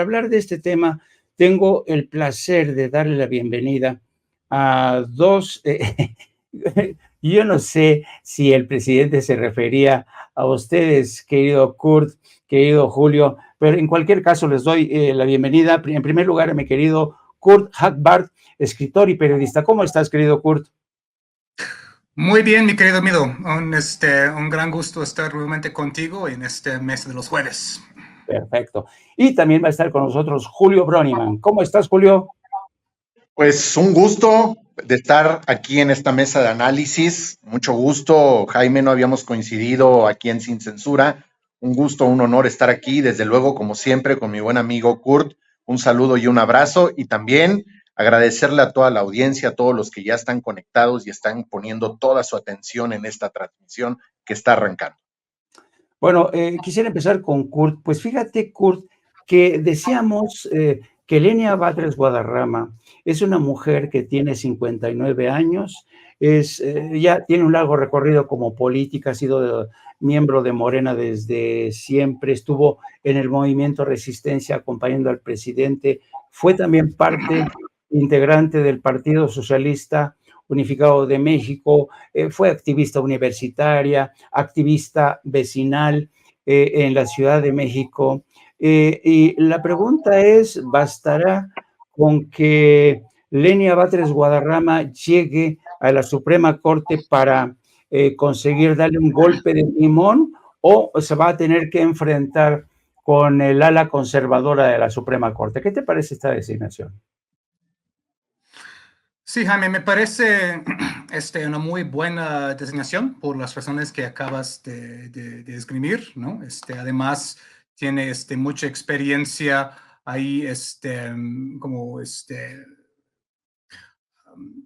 hablar de este tema, tengo el placer de darle la bienvenida a dos, yo no sé si el presidente se refería a ustedes, querido Kurt, querido Julio, pero en cualquier caso les doy la bienvenida. En primer lugar, a mi querido Kurt Hagbart, escritor y periodista. ¿Cómo estás, querido Kurt? Muy bien, mi querido amigo. Un gran gusto estar nuevamente contigo en este mes de los jueves. Perfecto. Y también va a estar con nosotros Julio Broniman. ¿Cómo estás, Julio? Pues un gusto de estar aquí en esta mesa de análisis. Mucho gusto, Jaime, no habíamos coincidido aquí en Sin Censura. Un gusto, un honor estar aquí, desde luego, como siempre, con mi buen amigo Kurt. Un saludo y un abrazo, y también agradecerle a toda la audiencia, a todos los que ya están conectados y están poniendo toda su atención en esta transmisión que está arrancando. Bueno, quisiera empezar con Kurt. Pues fíjate, Kurt, que decíamos que Lenia Batres Guadarrama es una mujer que tiene 59 años, ya tiene un largo recorrido como política, ha sido miembro de Morena desde siempre, estuvo en el movimiento Resistencia acompañando al presidente, fue también parte integrante del Partido Socialista Unificado de México, fue activista universitaria, activista vecinal en la Ciudad de México. Y la pregunta es, ¿bastará con que Lenia Batres Guadarrama llegue a la Suprema Corte para conseguir darle un golpe de timón, o se va a tener que enfrentar con el ala conservadora de la Suprema Corte? ¿Qué te parece esta designación? Sí, Jaime, me parece una muy buena designación por las razones que acabas de esgrimir, ¿no? Además, tiene mucha experiencia ahí como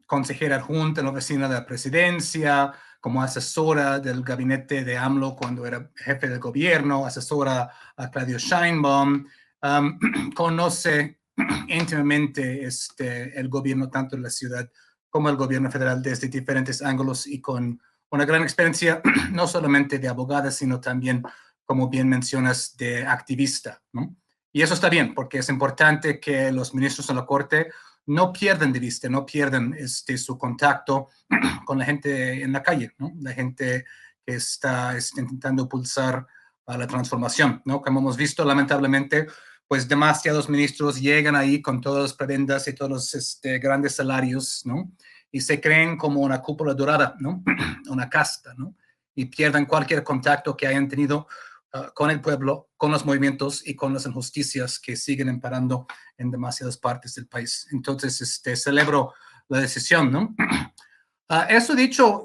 consejera adjunta en la oficina de la presidencia, como asesora del gabinete de AMLO cuando era jefe del gobierno, asesora a Claudio Sheinbaum, conoce íntimamente el gobierno tanto de la ciudad como el gobierno federal desde diferentes ángulos y con una gran experiencia no solamente de abogada, sino también, como bien mencionas, de activista, ¿no? Y eso está bien, porque es importante que los ministros de la Corte no pierden de vista, no pierden su contacto con la gente en la calle, ¿no? La gente que está intentando pulsar a la transformación, ¿no? Como hemos visto, lamentablemente, pues demasiados ministros llegan ahí con todas las prebendas y todos los grandes salarios, ¿no? Y se creen como una cúpula dorada, ¿no? Una casta, ¿no? Y pierden cualquier contacto que hayan tenido con el pueblo, con los movimientos y con las injusticias que siguen imperando en demasiadas partes del país. Entonces, celebro la decisión, ¿no? Eso dicho,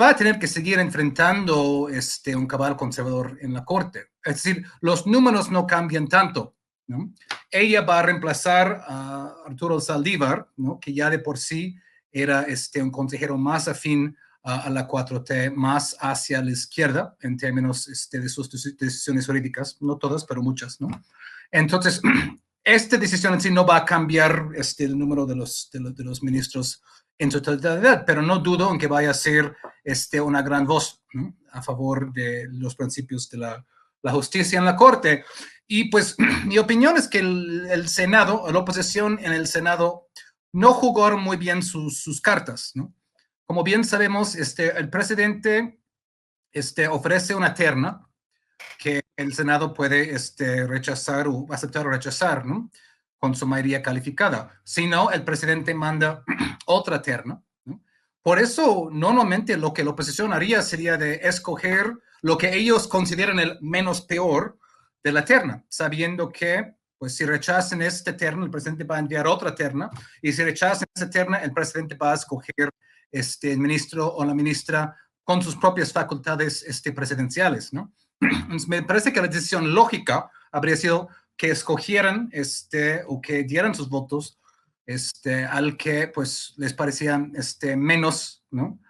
va a tener que seguir enfrentando un cabal conservador en la Corte. Es decir, los números no cambian tanto, ¿no? Ella va a reemplazar a Arturo Saldívar, ¿no? Que ya de por sí era un consejero más afín a la 4T, más hacia la izquierda en términos de sus decisiones jurídicas, no todas, pero muchas, ¿no? Entonces, esta decisión en sí no va a cambiar el número de los ministros en su totalidad, pero no dudo en que vaya a ser una gran voz, ¿no? A favor de los principios de la justicia en la Corte. Y pues mi opinión es que el Senado, la oposición en el Senado, no jugaron muy bien sus cartas, ¿no? Como bien sabemos, el presidente ofrece una terna que el Senado puede rechazar o aceptar o rechazar, ¿no? Con su mayoría calificada. Si no, el presidente manda otra terna, ¿no? Por eso, normalmente lo que la oposición haría sería de escoger lo que ellos consideran el menos peor de la terna, sabiendo que, pues, si rechazan esta terna, el presidente va a enviar otra terna, y si rechazan esta terna, el presidente va a escoger el ministro o la ministra con sus propias facultades presidenciales, ¿no? Me parece que la decisión lógica habría sido que escogieran o que dieran sus votos al que pues les parecía menos, ¿no?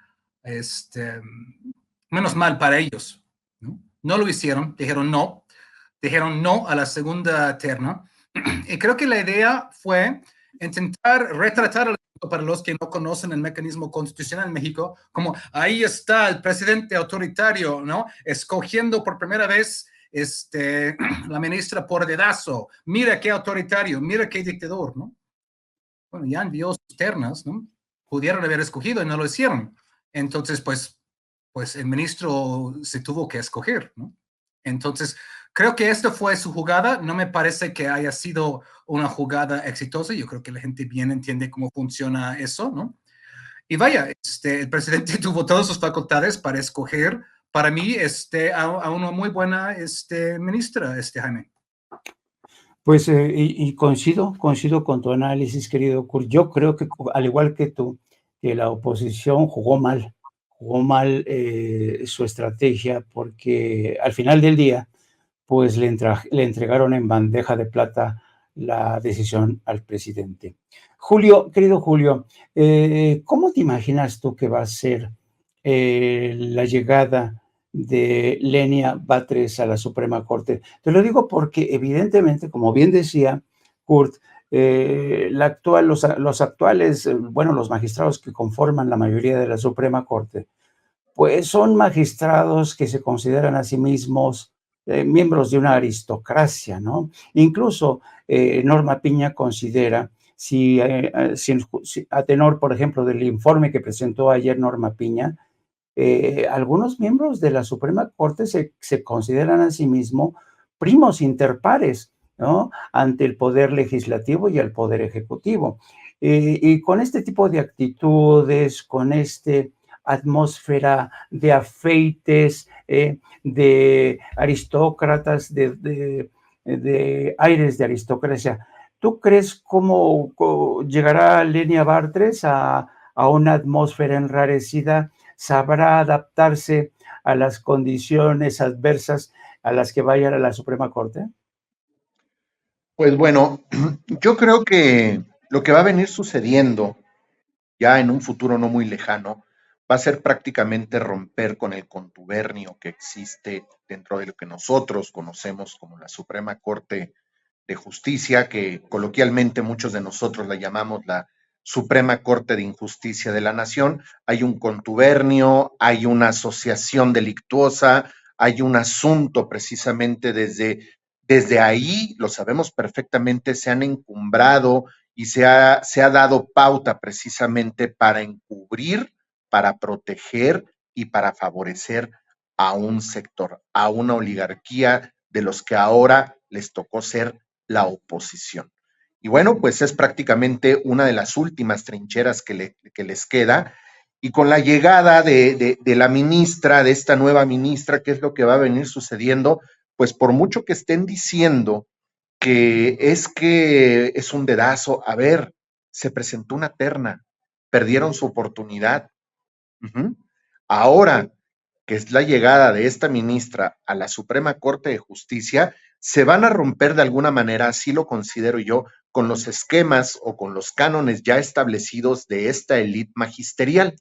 Menos mal para ellos, ¿no? No lo hicieron, dijeron no a la segunda terna. Y creo que la idea fue intentar retratar, para los que no conocen el mecanismo constitucional en México, como ahí está el presidente autoritario, ¿no? Escogiendo por primera vez la ministra por dedazo, mira qué autoritario, mira qué dictador, ¿no? Bueno, ya envió sus ternas, ¿no? Pudieron haber escogido y no lo hicieron. Entonces, pues el ministro se tuvo que escoger, ¿no? Entonces, creo que esta fue su jugada. No me parece que haya sido una jugada exitosa. Yo creo que la gente bien entiende cómo funciona eso, ¿no? Y vaya, el presidente tuvo todas sus facultades para escoger, para mí, a una muy buena ministra, Jaime. Pues, y coincido con tu análisis, querido Kurt. Yo creo que, al igual que tú, que la oposición jugó mal su estrategia, porque al final del día, pues le entregaron en bandeja de plata la decisión al presidente. Julio, querido Julio, ¿cómo te imaginas tú que va a ser la llegada de Lenia Batres a la Suprema Corte? Te lo digo porque evidentemente, como bien decía Kurt, los actuales, bueno, los magistrados que conforman la mayoría de la Suprema Corte, pues son magistrados que se consideran a sí mismos miembros de una aristocracia, ¿no? Incluso Norma Piña considera, si a tenor, por ejemplo, del informe que presentó ayer Norma Piña, algunos miembros de la Suprema Corte se consideran a sí mismos primos interpares, ¿no? Ante el Poder Legislativo y el Poder Ejecutivo. Y con este tipo de actitudes, con atmósfera de afeites, de aristócratas, de aires de aristocracia, ¿tú crees cómo llegará Lenia Batres a una atmósfera enrarecida? ¿Sabrá adaptarse a las condiciones adversas a las que vaya a la Suprema Corte? Pues bueno, yo creo que lo que va a venir sucediendo ya en un futuro no muy lejano va a ser prácticamente romper con el contubernio que existe dentro de lo que nosotros conocemos como la Suprema Corte de Justicia, que coloquialmente muchos de nosotros la llamamos la Suprema Corte de Injusticia de la Nación. Hay un contubernio, hay una asociación delictuosa, hay un asunto precisamente desde ahí, lo sabemos perfectamente, se han encumbrado y se ha dado pauta precisamente para encubrir, para proteger y para favorecer a un sector, a una oligarquía de los que ahora les tocó ser la oposición. Y bueno, pues es prácticamente una de las últimas trincheras que les queda. Y con la llegada de la ministra, de esta nueva ministra, ¿qué es lo que va a venir sucediendo? Pues por mucho que estén diciendo que es un dedazo, a ver, se presentó una terna, perdieron su oportunidad. Ahora que es la llegada de esta ministra a la Suprema Corte de Justicia, se van a romper de alguna manera, así lo considero yo, con los esquemas o con los cánones ya establecidos de esta élite magisterial.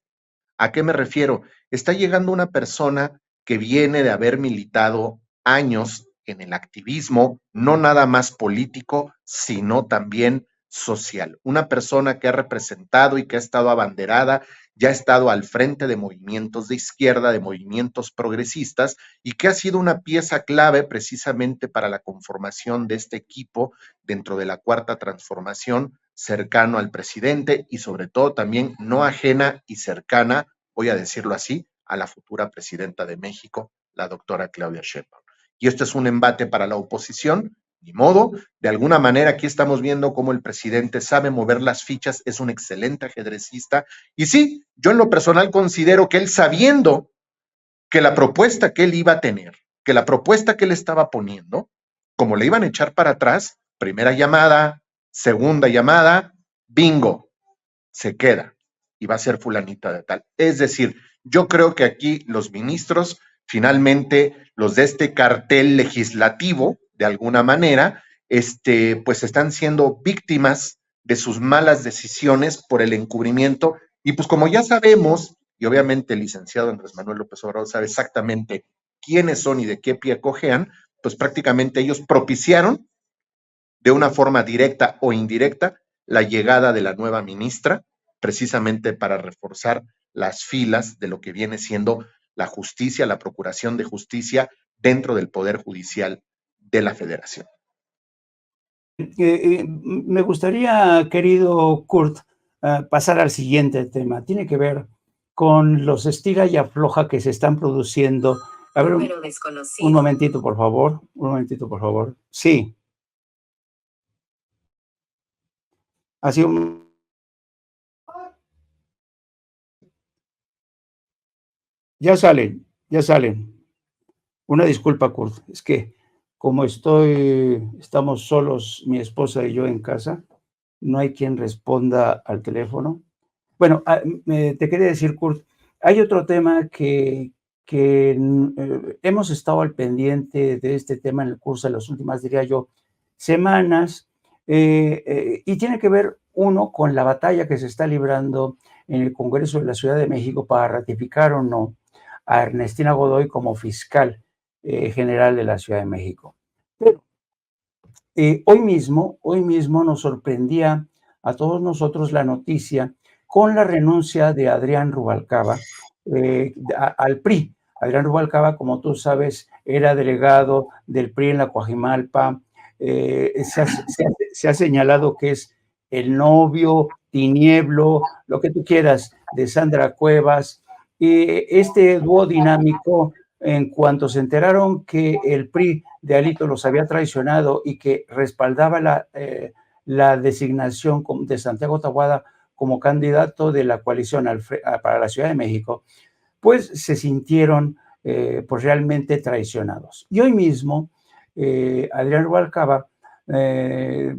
¿A qué me refiero? Está llegando una persona que viene de haber militado años en el activismo, no nada más político, sino también social. Una persona que ha representado y que ha estado abanderada, ya ha estado al frente de movimientos de izquierda, de movimientos progresistas, y que ha sido una pieza clave precisamente para la conformación de este equipo dentro de la Cuarta Transformación, cercano al presidente y sobre todo también no ajena y cercana, voy a decirlo así, a la futura presidenta de México, la doctora Claudia Sheinbaum. Y esto es un embate para la oposición, ni modo. De alguna manera aquí estamos viendo cómo el presidente sabe mover las fichas, es un excelente ajedrecista. Y sí, yo en lo personal considero que él, sabiendo que la propuesta que él iba a tener, que la propuesta que él estaba poniendo, como le iban a echar para atrás, primera llamada, segunda llamada, bingo, se queda y va a ser fulanita de tal. Es decir, yo creo que aquí los ministros, finalmente, los de este cartel legislativo, de alguna manera, pues están siendo víctimas de sus malas decisiones por el encubrimiento. Y pues como ya sabemos, y obviamente el licenciado Andrés Manuel López Obrador sabe exactamente quiénes son y de qué pie cojean, pues prácticamente ellos propiciaron de una forma directa o indirecta la llegada de la nueva ministra, precisamente para reforzar las filas de lo que viene siendo la justicia, la procuración de justicia dentro del Poder Judicial de la Federación. Me gustaría, querido Kurt, pasar al siguiente tema. Tiene que ver con los estira y afloja que se están produciendo. A ver, un momentito, por favor. Un momentito, por favor. Sí. Así un... Ya salen, ya salen. Una disculpa, Kurt. Es que como estamos solos, mi esposa y yo en casa, no hay quien responda al teléfono. Bueno, te quería decir, Kurt, hay otro tema que hemos estado al pendiente de este tema en el curso de las últimas, diría yo, semanas, y tiene que ver, uno, con la batalla que se está librando en el Congreso de la Ciudad de México para ratificar o no a Ernestina Godoy como fiscal general de la Ciudad de México. Pero hoy mismo nos sorprendía a todos nosotros la noticia con la renuncia de Adrián Rubalcaba al PRI. Adrián Rubalcaba, como tú sabes, era delegado del PRI en la Coajimalpa. Se ha señalado que es el novio, tinieblo, lo que tú quieras, de Sandra Cuevas. Este dúo dinámico, en cuanto se enteraron que el PRI de Alito los había traicionado y que respaldaba la designación de Santiago Taboada como candidato de la coalición para la Ciudad de México, pues se sintieron pues realmente traicionados. Y hoy mismo Adrián Rubalcaba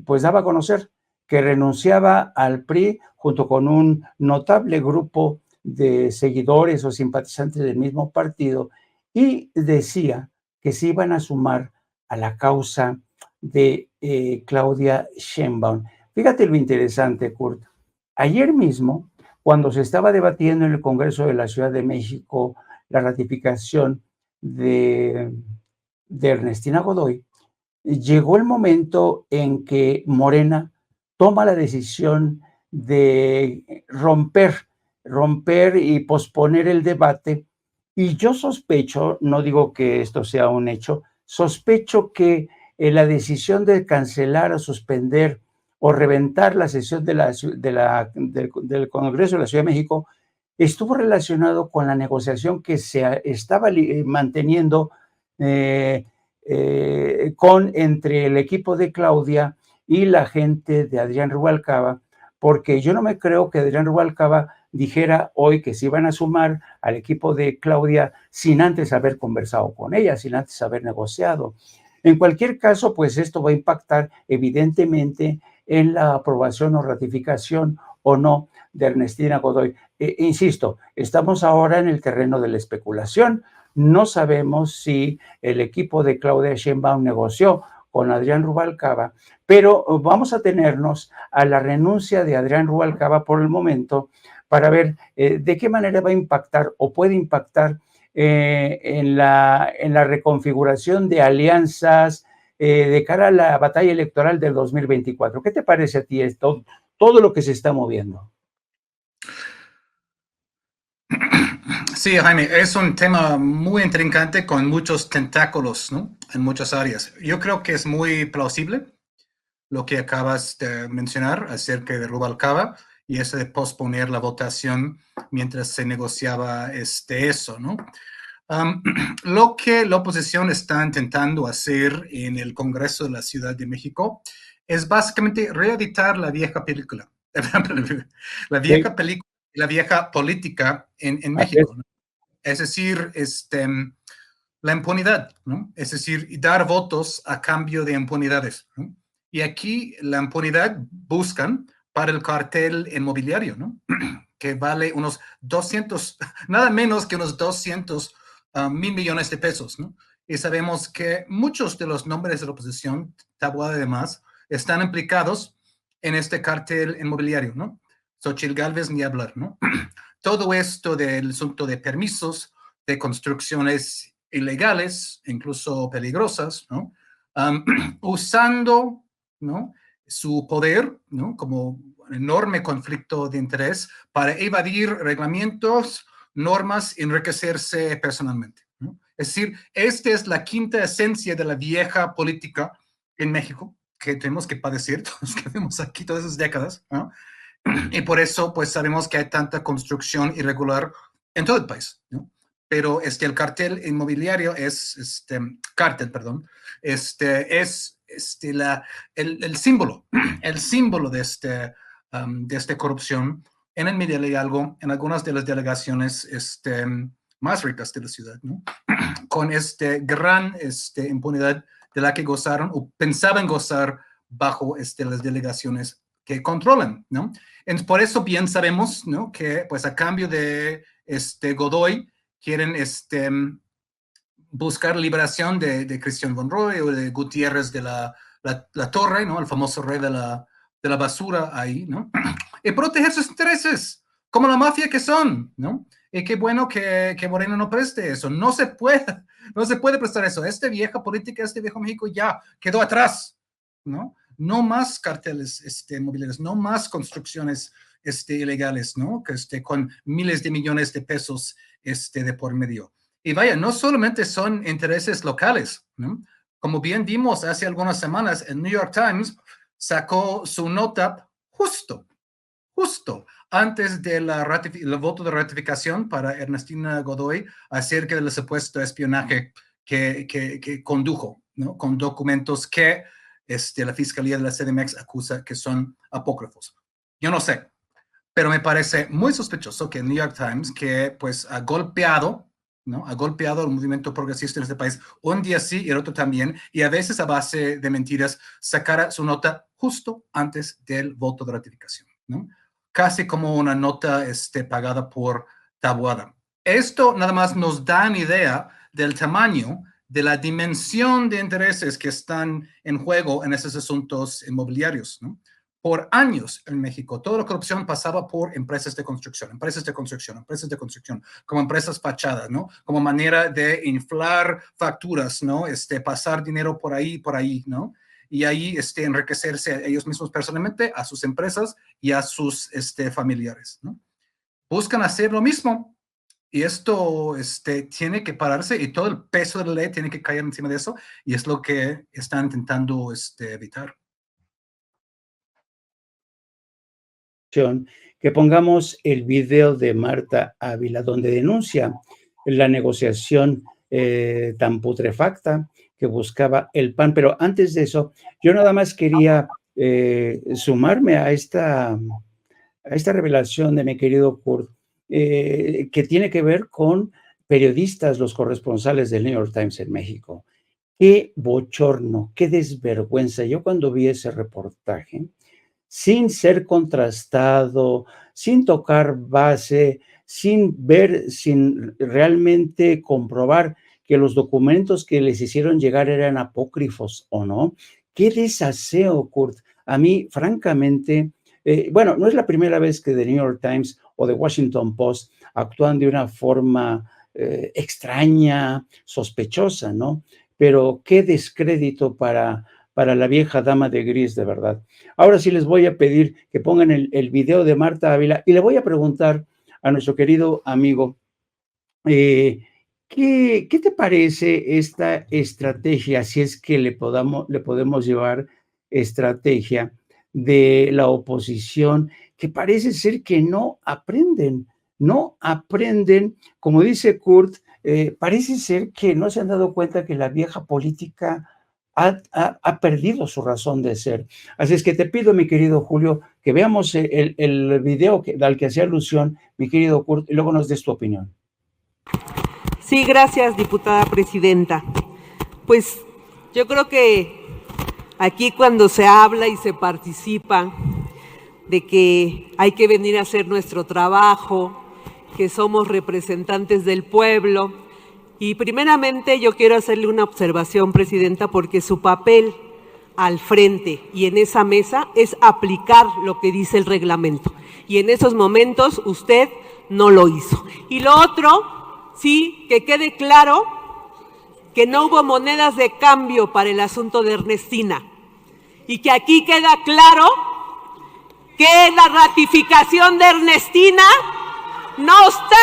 pues daba a conocer que renunciaba al PRI junto con un notable grupo de seguidores o simpatizantes del mismo partido, y decía que se iban a sumar a la causa de Claudia Sheinbaum. Fíjate lo interesante, Kurt. Ayer mismo, cuando se estaba debatiendo en el Congreso de la Ciudad de México la ratificación de Ernestina Godoy, llegó el momento en que Morena toma la decisión de romper y posponer el debate. Y yo sospecho, no digo que esto sea un hecho, sospecho que la decisión de cancelar o suspender o reventar la sesión del Congreso de la Ciudad de México estuvo relacionado con la negociación que se estaba manteniendo entre el equipo de Claudia y la gente de Adrián Rubalcaba, porque yo no me creo que Adrián Rubalcaba dijera hoy que se iban a sumar al equipo de Claudia sin antes haber conversado con ella, sin antes haber negociado. En cualquier caso, pues esto va a impactar evidentemente en la aprobación o ratificación o no de Ernestina Godoy. Insisto, estamos ahora en el terreno de la especulación. No sabemos si el equipo de Claudia Sheinbaum negoció con Adrián Rubalcaba, pero vamos a tenernos a la renuncia de Adrián Rubalcaba por el momento para ver de qué manera va a impactar o puede impactar en la reconfiguración de alianzas de cara a la batalla electoral del 2024. ¿Qué te parece a ti esto, todo lo que se está moviendo? Sí, Jaime, es un tema muy intrincante con muchos tentáculos, ¿no? En muchas áreas. Yo creo que es muy plausible lo que acabas de mencionar acerca de Rubalcaba y eso de posponer la votación mientras se negociaba eso, ¿no? Lo que la oposición está intentando hacer en el Congreso de la Ciudad de México es básicamente reeditar la vieja película, la vieja película, la vieja política en México, ¿no? Es decir, la impunidad, ¿no? Es decir, dar votos a cambio de impunidades, ¿no? Y aquí la impunidad buscan para el cartel inmobiliario, ¿no? Que vale unos 200, nada menos que unos 200 mil millones de pesos, ¿no? Y sabemos que muchos de los nombres de la oposición, Taboada y demás, están implicados en este cartel inmobiliario, ¿no? Xochitl Gálvez ni hablar, ¿no? Todo esto del asunto de permisos, de construcciones ilegales, incluso peligrosas, ¿no? Usando, ¿no?, su poder, ¿no?, como un enorme conflicto de interés para evadir reglamentos, normas, enriquecerse personalmente, ¿no? Es decir, esta es la quinta esencia de la vieja política en México, que tenemos que padecer todos que vemos aquí todas esas décadas, ¿no? Y por eso, pues, sabemos que hay tanta construcción irregular en todo el país, ¿no? Pero el cartel inmobiliario es, es el símbolo de esta corrupción en el Medio Hidalgo, en algunas de las delegaciones más ricas de la ciudad, ¿no? Con gran impunidad de la que gozaron o pensaban gozar bajo las delegaciones que controlan, ¿no? Entonces, por eso bien sabemos, ¿no?, que pues a cambio de Godoy quieren buscar liberación de Cristian Monroy o de Gutiérrez de la Torre, ¿no?, el famoso rey de la basura ahí, ¿no? Y proteger sus intereses, como la mafia que son, ¿no? Y qué bueno que Moreno no preste eso. No se puede prestar eso. Esta vieja política, este viejo México ya quedó atrás, ¿no? No más carteles inmobiliarios, no más construcciones ilegales, ¿no? Que con miles de millones de pesos de por medio. Y vaya, no solamente son intereses locales, ¿no? Como bien vimos hace algunas semanas, el New York Times sacó su nota justo antes del voto de ratificación para Ernestina Godoy acerca del supuesto espionaje que condujo, ¿no?, con documentos que la Fiscalía de la CDMX acusa que son apócrifos. Yo no sé, pero me parece muy sospechoso que el New York Times, que pues ha golpeado, ¿no?, ha golpeado el movimiento progresista en este país, un día sí y el otro también, y a veces a base de mentiras, sacara su nota justo antes del voto de ratificación, ¿no? Casi como una nota pagada por Taboada. Esto nada más nos da una idea del tamaño, de la dimensión de intereses que están en juego en esos asuntos inmobiliarios, ¿no? Por años en México, toda la corrupción pasaba por empresas de construcción, como empresas fachadas, ¿no? Como manera de inflar facturas, ¿no? Pasar dinero por ahí, ¿no? Y ahí enriquecerse a ellos mismos personalmente, a sus empresas y a sus familiares, ¿no? Buscan hacer lo mismo y esto tiene que pararse y todo el peso de la ley tiene que caer encima de eso y es lo que están intentando evitar. Que pongamos el video de Marta Ávila, donde denuncia la negociación tan putrefacta que buscaba el PAN. Pero antes de eso, yo nada más quería sumarme a esta revelación de mi querido Kurt, que tiene que ver con periodistas, los corresponsales del New York Times en México. Qué bochorno, qué desvergüenza. Yo cuando vi ese reportaje, sin ser contrastado, sin tocar base, sin realmente comprobar que los documentos que les hicieron llegar eran apócrifos o no. Qué desaseo, Kurt. A mí, francamente, bueno, no es la primera vez que The New York Times o The Washington Post actúan de una forma extraña, sospechosa, ¿no? Pero qué descrédito para la vieja dama de gris, de verdad. Ahora sí les voy a pedir que pongan el video de Marta Ávila y le voy a preguntar a nuestro querido amigo, ¿qué te parece esta estrategia, si es que le podemos llevar estrategia de la oposición, que parece ser que no aprenden, como dice Kurt, parece ser que no se han dado cuenta que la vieja política ha perdido su razón de ser. Así es que te pido, mi querido Julio, que veamos el video al que hacía alusión mi querido Kurt y luego nos des tu opinión. Sí, gracias, diputada presidenta. Pues yo creo que aquí cuando se habla y se participa de que hay que venir a hacer nuestro trabajo, que somos representantes del pueblo, y primeramente yo quiero hacerle una observación, presidenta, porque su papel al frente y en esa mesa es aplicar lo que dice el reglamento. Y en esos momentos usted no lo hizo. Y lo otro, sí, que quede claro que no hubo monedas de cambio para el asunto de Ernestina. Y que aquí queda claro que la ratificación de Ernestina no está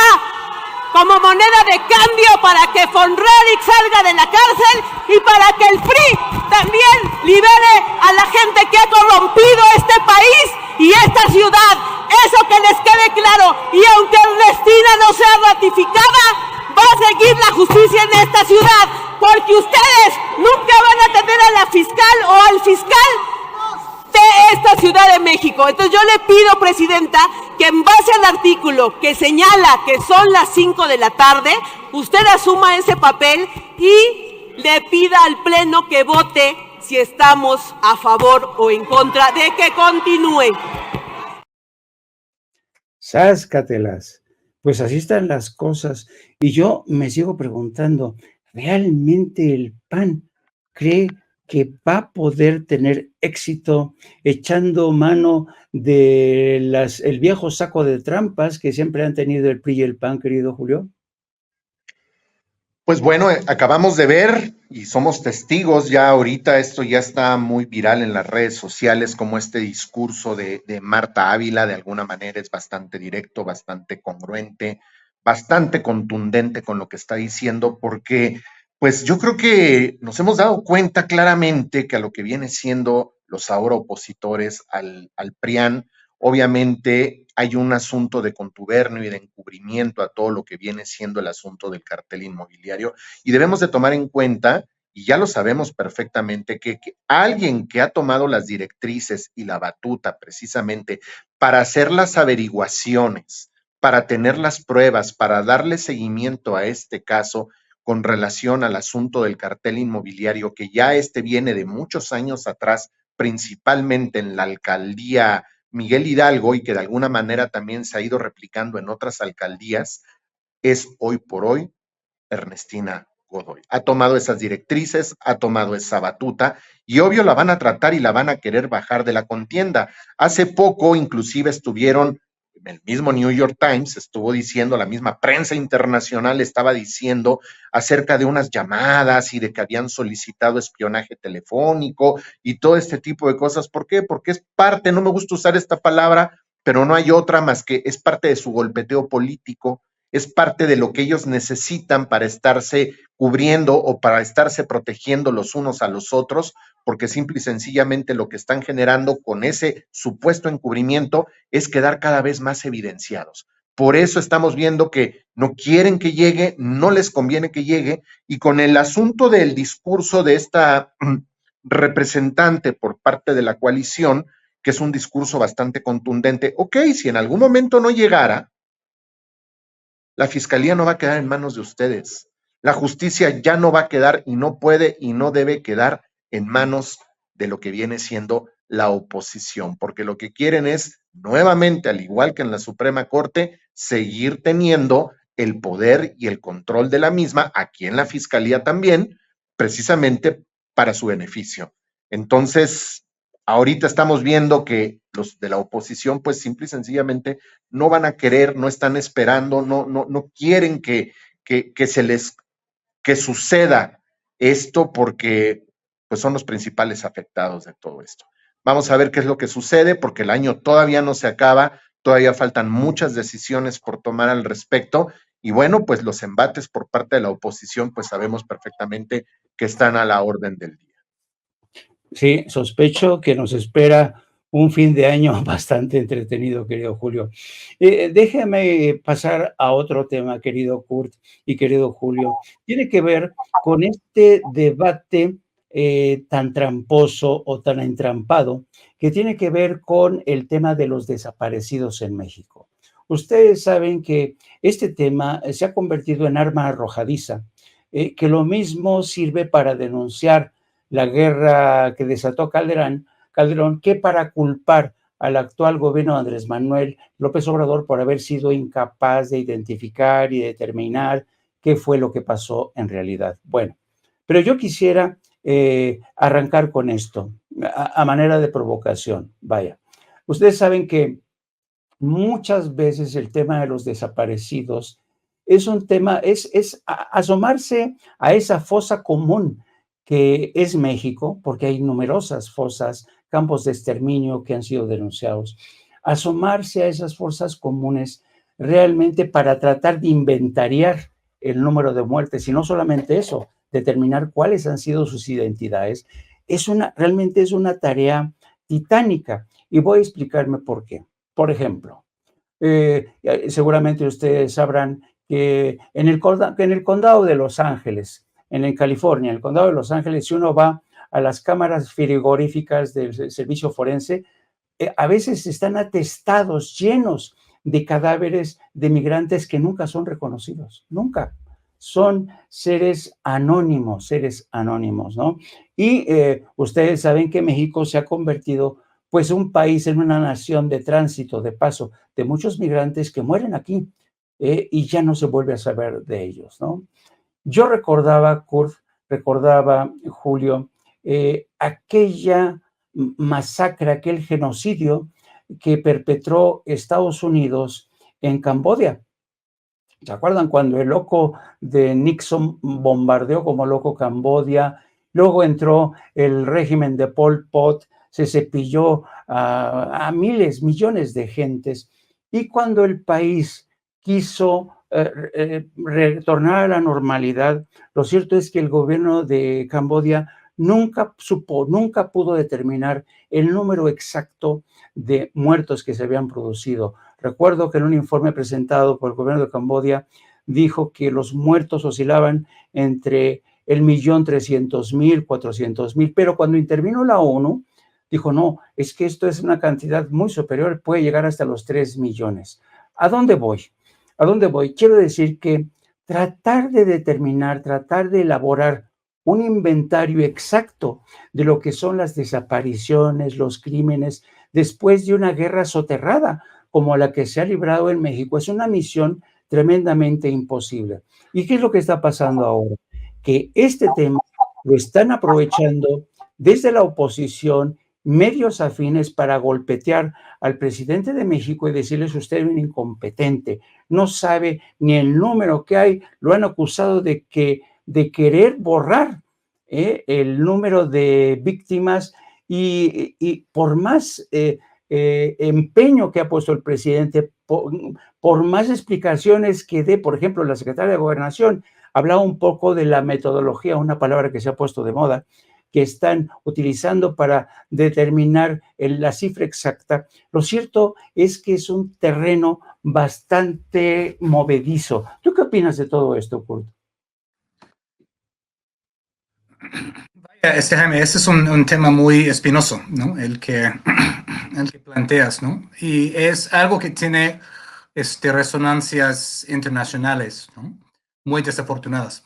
como moneda de cambio para que von Radich salga de la cárcel y para que el PRI también libere a la gente que ha corrompido este país y esta ciudad. Eso que les quede claro. Y aunque Ernestina no sea ratificada, va a seguir la justicia en esta ciudad, porque ustedes nunca van a tener a la fiscal o al fiscal de esta Ciudad de México. Entonces yo le pido, presidenta, que en base al artículo que señala que son las 5 de la tarde, usted asuma ese papel y le pida al Pleno que vote si estamos a favor o en contra de que continúe. Sáscatelas. Pues así están las cosas. Y yo me sigo preguntando, ¿realmente el PAN cree que va a poder tener éxito echando mano de el viejo saco de trampas que siempre han tenido el PRI y el PAN, querido Julio? Pues bueno, acabamos de ver y somos testigos ya ahorita, esto ya está muy viral en las redes sociales, como este discurso de Marta Ávila de alguna manera es bastante directo, bastante congruente, bastante contundente con lo que está diciendo, porque pues yo creo que nos hemos dado cuenta claramente que a lo que viene siendo los ahora opositores al PRIAN, obviamente hay un asunto de contubernio y de encubrimiento a todo lo que viene siendo el asunto del cartel inmobiliario y debemos de tomar en cuenta, y ya lo sabemos perfectamente, que alguien que ha tomado las directrices y la batuta precisamente para hacer las averiguaciones, para tener las pruebas, para darle seguimiento a este caso con relación al asunto del cartel inmobiliario, que ya viene de muchos años atrás, principalmente en la alcaldía Miguel Hidalgo y que de alguna manera también se ha ido replicando en otras alcaldías, es hoy por hoy Ernestina Godoy. Ha tomado esas directrices, ha tomado esa batuta y obvio la van a tratar y la van a querer bajar de la contienda. Hace poco inclusive estuvieron, el mismo New York Times estuvo diciendo, la misma prensa internacional estaba diciendo acerca de unas llamadas y de que habían solicitado espionaje telefónico y todo este tipo de cosas. ¿Por qué? Porque es parte, no me gusta usar esta palabra, pero no hay otra más que es parte de su golpeteo político, es parte de lo que ellos necesitan para estarse cubriendo o para estarse protegiendo los unos a los otros, porque simple y sencillamente lo que están generando con ese supuesto encubrimiento es quedar cada vez más evidenciados. Por eso estamos viendo que no quieren que llegue, no les conviene que llegue, y con el asunto del discurso de esta representante por parte de la coalición, que es un discurso bastante contundente, ok, si en algún momento no llegara, la fiscalía no va a quedar en manos de ustedes. La justicia ya no va a quedar y no puede y no debe quedar en manos de lo que viene siendo la oposición, porque lo que quieren es nuevamente, al igual que en la Suprema Corte, seguir teniendo el poder y el control de la misma, aquí en la fiscalía también, precisamente para su beneficio. Entonces, ahorita estamos viendo que los de la oposición, pues simple y sencillamente no van a querer, no están esperando, no quieren que suceda esto porque pues son los principales afectados de todo esto. Vamos a ver qué es lo que sucede porque el año todavía no se acaba, todavía faltan muchas decisiones por tomar al respecto y bueno, pues los embates por parte de la oposición, pues sabemos perfectamente que están a la orden del día. Sí, sospecho que nos espera un fin de año bastante entretenido, querido Julio. Déjame pasar a otro tema, querido Kurt y querido Julio. Tiene que ver con este debate tan tramposo o tan entrampado que tiene que ver con el tema de los desaparecidos en México. Ustedes saben que este tema se ha convertido en arma arrojadiza, que lo mismo sirve para denunciar la guerra que desató Calderón, que para culpar al actual gobierno de Andrés Manuel López Obrador por haber sido incapaz de identificar y determinar qué fue lo que pasó en realidad. Bueno, pero yo quisiera arrancar con esto, a manera de provocación. Vaya, ustedes saben que muchas veces el tema de los desaparecidos es un tema, es asomarse a esa fosa común que es México, porque hay numerosas fosas, campos de exterminio que han sido denunciados. Asomarse a esas fosas comunes realmente para tratar de inventariar el número de muertes y no solamente eso, determinar cuáles han sido sus identidades, realmente es una tarea titánica y voy a explicarme por qué. Por ejemplo, seguramente ustedes sabrán que en el condado de Los Ángeles, en California, en el condado de Los Ángeles, si uno va a las cámaras frigoríficas del servicio forense, a veces están atestados, llenos de cadáveres de migrantes que nunca son reconocidos, nunca. Son seres anónimos, ¿no? Y ustedes saben que México se ha convertido, pues, un país en una nación de tránsito, de paso, de muchos migrantes que mueren aquí y ya no se vuelve a saber de ellos, ¿no? Yo recordaba, Kurt, recordaba, Julio, aquella masacre, aquel genocidio que perpetró Estados Unidos en Camboya. ¿Se acuerdan cuando el loco de Nixon bombardeó como loco Camboya? Luego entró el régimen de Pol Pot, se cepilló a miles, millones de gentes. Y cuando el país quiso retornar a la normalidad, lo cierto es que el gobierno de Camboya nunca pudo determinar el número exacto de muertos que se habían producido. Recuerdo que en un informe presentado por el gobierno de Camboya dijo que los muertos oscilaban entre 1.300.000, 400.000, pero cuando intervino la ONU, dijo, no, es que esto es una cantidad muy superior, puede llegar hasta los 3 millones. ¿A dónde voy? ¿A dónde voy? Quiero decir que tratar de determinar, tratar de elaborar un inventario exacto de lo que son las desapariciones, los crímenes, después de una guerra soterrada, como la que se ha librado en México, es una misión tremendamente imposible. ¿Y qué es lo que está pasando ahora? Que este tema lo están aprovechando desde la oposición, medios afines para golpetear al presidente de México y decirles usted es un incompetente, no sabe ni el número que hay, lo han acusado de querer borrar el número de víctimas y por más empeño que ha puesto el presidente, por más explicaciones que dé, por ejemplo, la secretaria de Gobernación hablaba un poco de la metodología, una palabra que se ha puesto de moda, que están utilizando para determinar la cifra exacta. Lo cierto es que es un terreno bastante movedizo. ¿Tú qué opinas de todo esto, Kurt? Jaime, este es un tema muy espinoso, ¿no? El que planteas, ¿no? Y es algo que tiene resonancias internacionales, ¿no? Muy desafortunadas.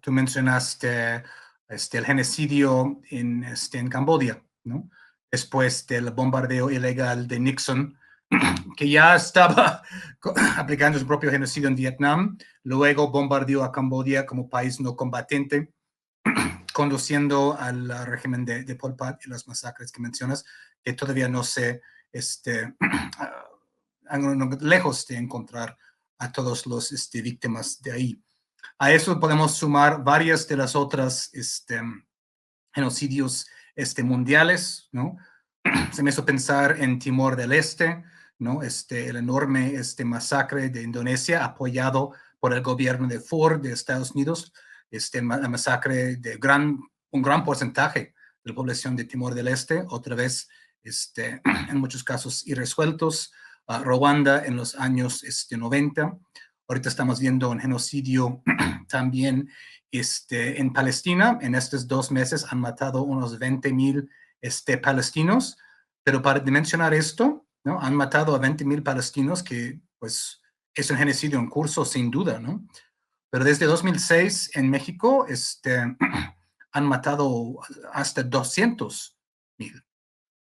Tú mencionaste el genocidio en Camboya, ¿no? Después del bombardeo ilegal de Nixon, que ya estaba aplicando su propio genocidio en Vietnam, luego bombardeó a Camboya como país no combatiente, conduciendo al régimen de Pol Pot y las masacres que mencionas, que todavía no se, lejos de encontrar a todos los víctimas de ahí. A eso podemos sumar varias de las otras genocidios mundiales, ¿no? Se me hizo pensar en Timor del Este, ¿no? El enorme masacre de Indonesia apoyado por el gobierno de Ford de Estados Unidos, la masacre de un gran porcentaje de la población de Timor del Este, otra vez en muchos casos irresueltos, Ruanda en los años 90. Ahorita estamos viendo un genocidio también en Palestina. En estos 2 meses han matado unos 20,000 palestinos, pero para mencionar esto, ¿no? Han matado a 20,000 palestinos, que pues es un genocidio en curso sin duda, ¿no? Pero desde 2006 en México han matado hasta 200,000,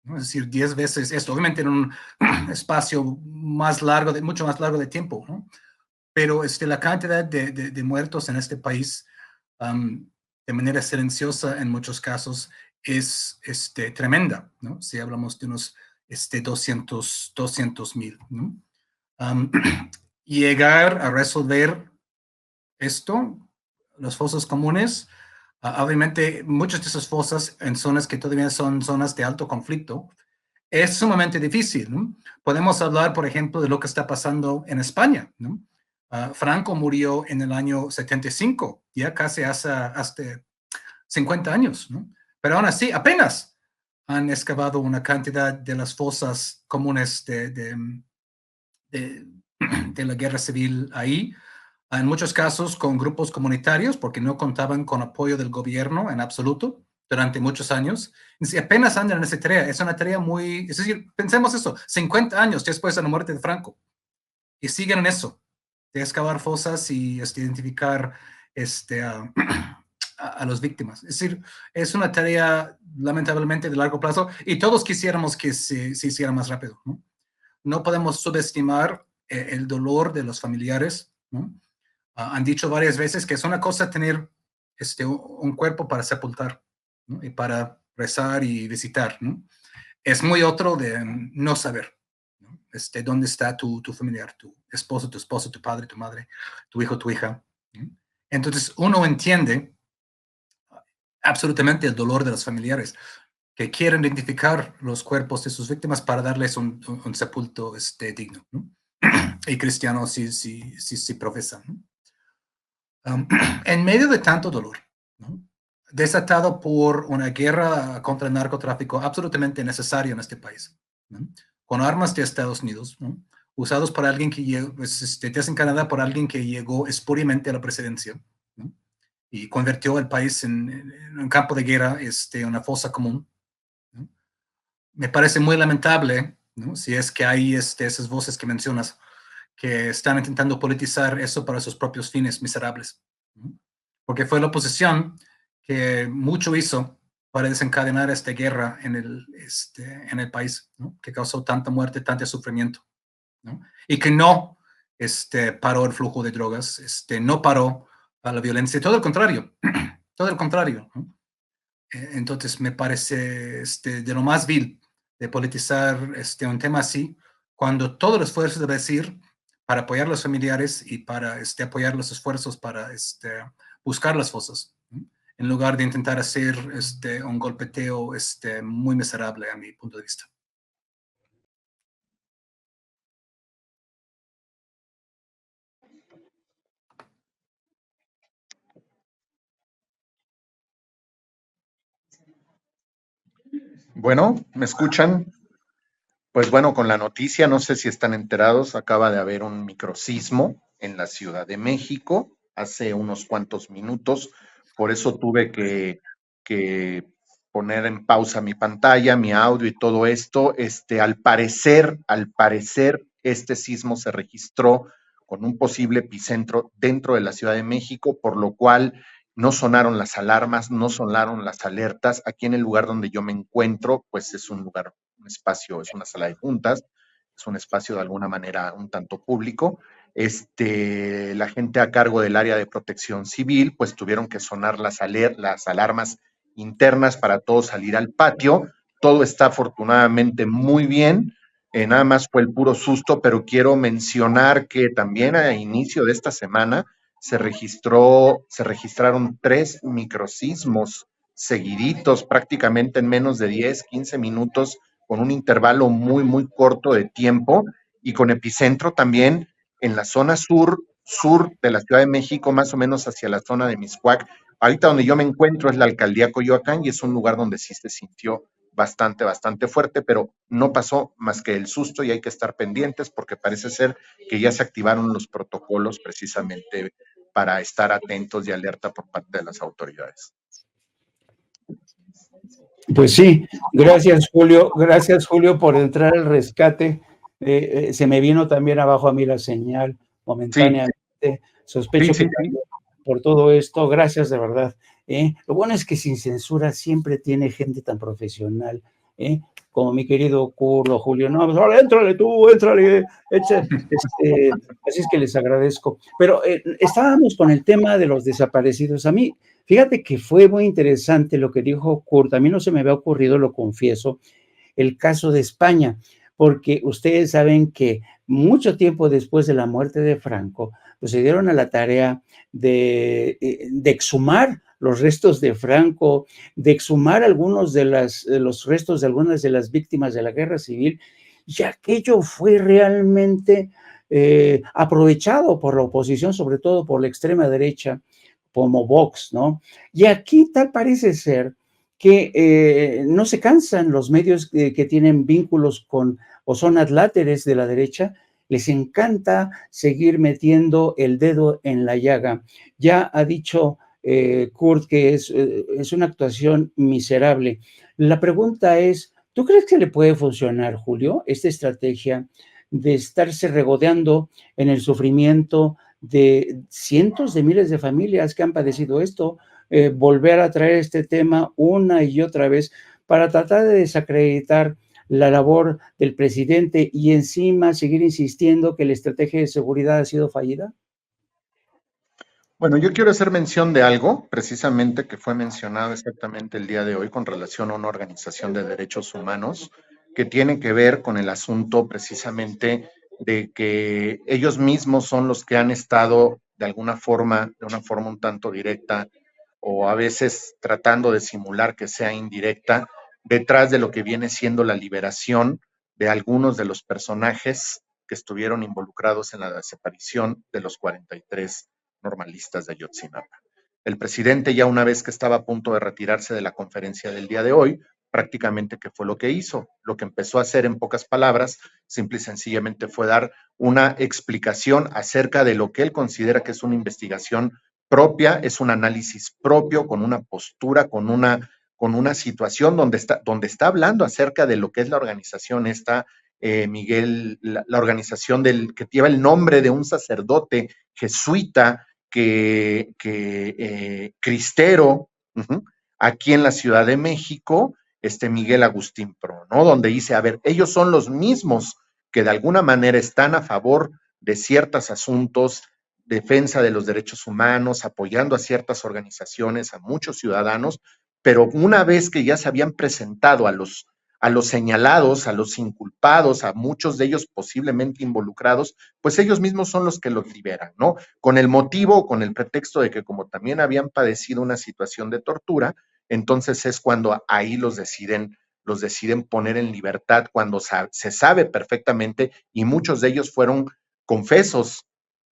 ¿no? Es decir, 10 veces esto, obviamente en un espacio más largo, mucho más largo de tiempo, ¿no? Pero la cantidad de muertos en este país de manera silenciosa en muchos casos es tremenda, ¿no? Si hablamos de unos 200,000, ¿no? Llegar a resolver esto, las fosas comunes, obviamente muchas de esas fosas en zonas que todavía son zonas de alto conflicto, es sumamente difícil, ¿no? Podemos hablar, por ejemplo, de lo que está pasando en España, ¿no? Franco murió en el año 75, ya casi hasta 50 años, ¿no? Pero aún así, apenas han excavado una cantidad de las fosas comunes de la guerra civil ahí, en muchos casos con grupos comunitarios, porque no contaban con apoyo del gobierno en absoluto durante muchos años. Y apenas andan en esa tarea. Es una tarea muy... Es decir, pensemos eso, 50 años después de la muerte de Franco, y siguen en eso, de excavar fosas y identificar a las víctimas. Es decir, es una tarea lamentablemente de largo plazo, y todos quisiéramos que se hiciera más rápido, ¿no? No podemos subestimar el dolor de los familiares, ¿no? Han dicho varias veces que es una cosa tener un cuerpo para sepultar, ¿no? Y para rezar y visitar, ¿no? Es muy otro de no saber, ¿no? Dónde está tu familiar, tu esposo, tu padre, tu madre, tu hijo, tu hija, ¿no? Entonces uno entiende absolutamente el dolor de los familiares que quieren identificar los cuerpos de sus víctimas para darles un sepulto digno, ¿no? Y cristiano si profesan, ¿no? En medio de tanto dolor, ¿no? Desatado por una guerra contra el narcotráfico absolutamente necesaria en este país, ¿no? Con armas de Estados Unidos, ¿no? Usados por alguien que llegó, pues, desencadenada por alguien que llegó espuriamente a la presidencia, ¿no? Y convirtió el país en un campo de guerra, una fosa común, ¿no? Me parece muy lamentable, ¿no? Si es que hay esas voces que mencionas que están intentando politizar eso para sus propios fines miserables, ¿no? Porque fue la oposición que mucho hizo para desencadenar esta guerra en el país, ¿no? Que causó tanta muerte, tanto sufrimiento, ¿no? Y que no paró el flujo de drogas, no paró a la violencia, todo el contrario, todo el contrario, ¿no? Entonces me parece de lo más vil de politizar un tema así, cuando todo el esfuerzo debe ser para apoyar a los familiares y para apoyar los esfuerzos para buscar las fosas, ¿no? En lugar de intentar hacer un golpeteo muy miserable a mi punto de vista. Bueno, ¿me escuchan? Pues bueno, con la noticia, no sé si están enterados, acaba de haber un microsismo en la Ciudad de México hace unos cuantos minutos, por eso tuve que poner en pausa mi pantalla, mi audio y todo esto. Al parecer, este sismo se registró con un posible epicentro dentro de la Ciudad de México, por lo cual no sonaron las alarmas, no sonaron las alertas. Aquí en el lugar donde yo me encuentro, pues es un lugar, un espacio, es una sala de juntas, es un espacio de alguna manera un tanto público. La gente a cargo del área de protección civil, pues tuvieron que sonar las alarmas internas para todos salir al patio. Todo está afortunadamente muy bien. Nada más fue el puro susto, pero quiero mencionar que también a inicio de esta semana se registraron 3 microsismos seguiditos, prácticamente en menos de 10, 15 minutos, con un intervalo muy, muy corto de tiempo y con epicentro también en la zona sur de la Ciudad de México, más o menos hacia la zona de Mixcoac. Ahorita donde yo me encuentro es la alcaldía Coyoacán y es un lugar donde sí se sintió bastante, bastante fuerte, pero no pasó más que el susto y hay que estar pendientes porque parece ser que ya se activaron los protocolos precisamente para estar atentos y alerta por parte de las autoridades. Pues sí, gracias Julio por entrar al rescate. Se me vino también abajo a mí la señal momentáneamente. Sí. Sospecho que por todo esto, gracias de verdad. Lo bueno es que Sin Censura siempre tiene gente tan profesional, como mi querido Curro, Julio. No, pues ahora éntrale tú, éntrale. Así es que les agradezco. Pero estábamos con el tema de los desaparecidos. A mí, fíjate que fue muy interesante lo que dijo Kurt. A mí no se me había ocurrido, lo confieso, el caso de España, porque ustedes saben que mucho tiempo después de la muerte de Franco, pues se dieron a la tarea de exhumar los restos de Franco, de exhumar algunos de los restos de algunas de las víctimas de la guerra civil, y aquello fue realmente aprovechado por la oposición, sobre todo por la extrema derecha, como Vox, ¿no? Y aquí tal parece ser que no se cansan los medios que tienen vínculos con o son adláteres de la derecha, les encanta seguir metiendo el dedo en la llaga. Ya ha dicho Kurt que es una actuación miserable. La pregunta es, ¿tú crees que le puede funcionar, Julio, esta estrategia de estarse regodeando en el sufrimiento de cientos de miles de familias que han padecido esto, volver a traer este tema una y otra vez para tratar de desacreditar la labor del presidente y encima seguir insistiendo que la estrategia de seguridad ha sido fallida? Bueno, yo quiero hacer mención de algo, precisamente que fue mencionado exactamente el día de hoy con relación a una organización de derechos humanos que tiene que ver con el asunto precisamente de que ellos mismos son los que han estado de alguna forma, de una forma un tanto directa o a veces tratando de simular que sea indirecta, detrás de lo que viene siendo la liberación de algunos de los personajes que estuvieron involucrados en la desaparición de los 43 normalistas de Ayotzinapa. El presidente, ya una vez que estaba a punto de retirarse de la conferencia del día de hoy, prácticamente qué fue lo que hizo. Lo que empezó a hacer en pocas palabras, simple y sencillamente fue dar una explicación acerca de lo que él considera que es una investigación propia, es un análisis propio, con una postura, con una situación donde está hablando acerca de lo que es la organización esta, Miguel, la organización que lleva el nombre de un sacerdote jesuita cristero, aquí en la Ciudad de México, Miguel Agustín Pro, ¿no? Donde dice, a ver, ellos son los mismos que de alguna manera están a favor de ciertos asuntos, defensa de los derechos humanos, apoyando a ciertas organizaciones, a muchos ciudadanos, pero una vez que ya se habían presentado a los señalados, a los inculpados, a muchos de ellos posiblemente involucrados, pues ellos mismos son los que los liberan, ¿no? Con el motivo, con el pretexto de que como también habían padecido una situación de tortura, entonces es cuando ahí los deciden poner en libertad, cuando se sabe perfectamente, y muchos de ellos fueron confesos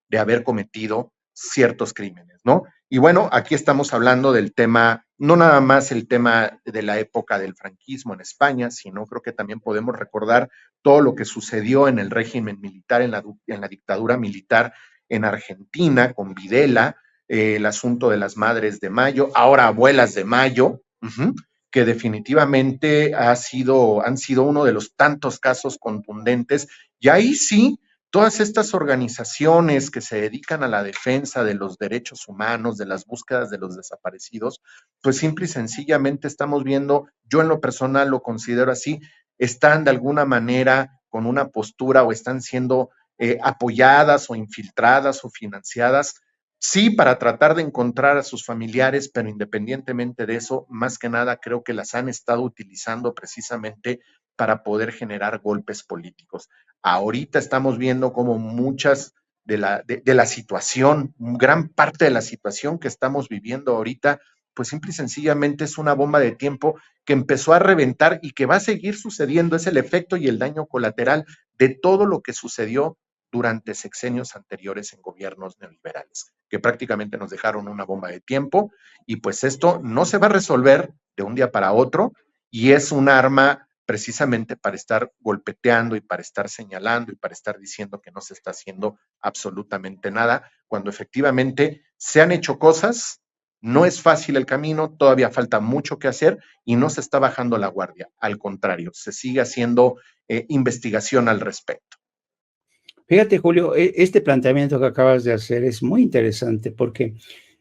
de haber cometido ciertos crímenes, ¿no? Y bueno, aquí estamos hablando del tema, no nada más el tema de la época del franquismo en España, sino creo que también podemos recordar todo lo que sucedió en el régimen militar, en la dictadura militar en Argentina, con Videla, el asunto de las madres de Mayo, ahora abuelas de Mayo, que definitivamente han sido uno de los tantos casos contundentes, y ahí sí, todas estas organizaciones que se dedican a la defensa de los derechos humanos, de las búsquedas de los desaparecidos, pues simple y sencillamente estamos viendo, yo en lo personal lo considero así, están de alguna manera con una postura o están siendo apoyadas o infiltradas o financiadas, sí, para tratar de encontrar a sus familiares, pero independientemente de eso, más que nada creo que las han estado utilizando precisamente para poder generar golpes políticos. Ahorita estamos viendo como muchas de la situación, gran parte de la situación que estamos viviendo ahorita, pues simple y sencillamente es una bomba de tiempo que empezó a reventar y que va a seguir sucediendo. Es el efecto y el daño colateral de todo lo que sucedió durante sexenios anteriores en gobiernos neoliberales, que prácticamente nos dejaron una bomba de tiempo, y pues esto no se va a resolver de un día para otro, y es un arma precisamente para estar golpeteando y para estar señalando y para estar diciendo que no se está haciendo absolutamente nada, cuando efectivamente se han hecho cosas, no es fácil el camino, todavía falta mucho que hacer y no se está bajando la guardia, al contrario, se sigue haciendo investigación al respecto. Fíjate, Julio, este planteamiento que acabas de hacer es muy interesante porque